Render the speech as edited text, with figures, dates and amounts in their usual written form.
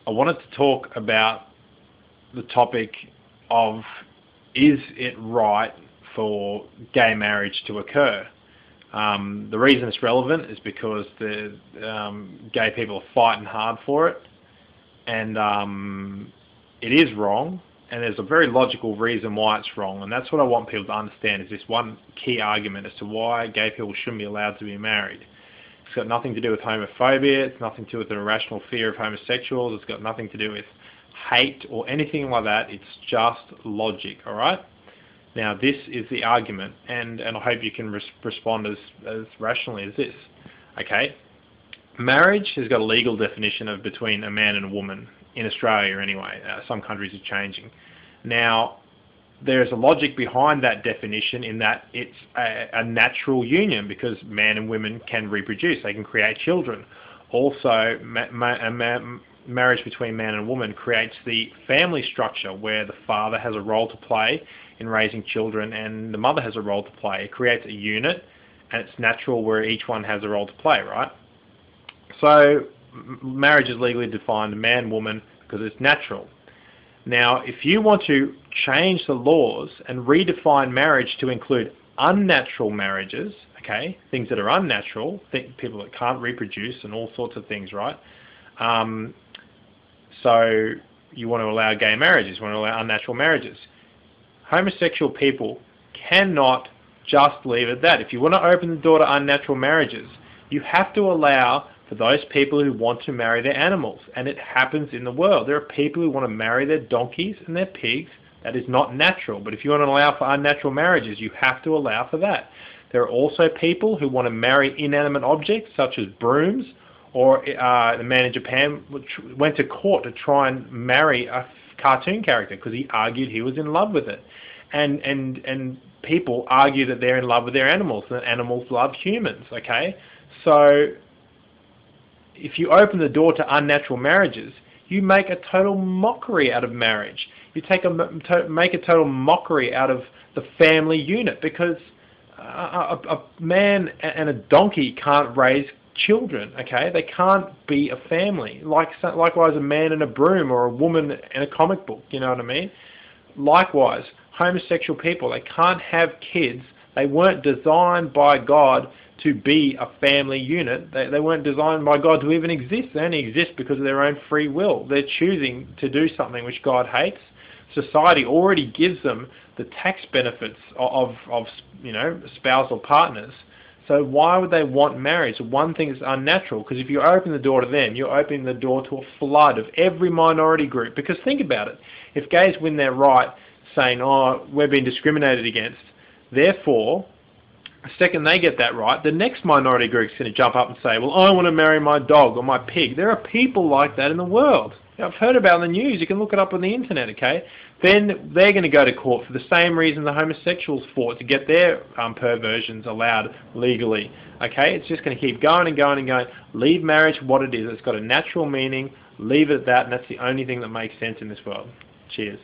I wanted to talk about the topic of, is it right for gay marriage to occur? The reason it's relevant is because the gay people are fighting hard for it, and it is wrong, and there's a very logical reason why it's wrong, and that's what I want people to understand, is this one key argument as to why gay people shouldn't be allowed to be married. It's got nothing to do with homophobia, it's nothing to do with the irrational fear of homosexuals, it's got nothing to do with hate or anything like that, it's just logic, alright? Now this is the argument, and I hope you can respond as rationally as this. Okay, marriage has got a legal definition of between a man and a woman, in Australia anyway. Some countries are changing. Now, there's a logic behind that definition in that it's a natural union, because men and women can reproduce, they can create children. Also, marriage between man and woman creates the family structure where the father has a role to play in raising children and the mother has a role to play. It creates a unit, and it's natural where each one has a role to play, right? So marriage is legally defined man-woman because it's natural. Now, if you want to change the laws and redefine marriage to include unnatural marriages, okay, things that are unnatural, people that can't reproduce and all sorts of things, right? So you want to allow gay marriages, you want to allow unnatural marriages. Homosexual people cannot just leave it at that. If you want to open the door to unnatural marriages, you have to allow for those people who want to marry their animals, and it happens in the world. There are people who want to marry their donkeys and their pigs. That is not natural, but if you want to allow for unnatural marriages, you have to allow for that. There are also people who want to marry inanimate objects such as brooms, or the man in Japan went to court to try and marry a cartoon character because he argued he was in love with it. And people argue that they're in love with their animals, and that animals love humans, okay? So if you open the door to unnatural marriages, you make a total mockery out of marriage. You make a total mockery out of the family unit, because a man and a donkey can't raise children, okay? They can't be a family. Likewise, a man and a broom, or a woman and a comic book, you know what I mean? Likewise, homosexual people, they can't have kids. They weren't designed by God to be a family unit. They weren't designed by God to even exist. They only exist because of their own free will. They're choosing to do something which God hates. Society already gives them the tax benefits of you know, spousal partners. So why would they want marriage? One thing is unnatural, because if you open the door to them, you're opening the door to a flood of every minority group. Because think about it, if gays win their right saying, oh, we're being discriminated against, therefore, the second they get that right, the next minority group is going to jump up and say, well, I want to marry my dog or my pig. There are people like that in the world. I've heard about it in the news. You can look it up on the internet, okay? Then they're going to go to court for the same reason the homosexuals fought to get their perversions allowed legally, okay? It's just going to keep going and going and going. Leave marriage what it is. It's got a natural meaning. Leave it at that, and that's the only thing that makes sense in this world. Cheers.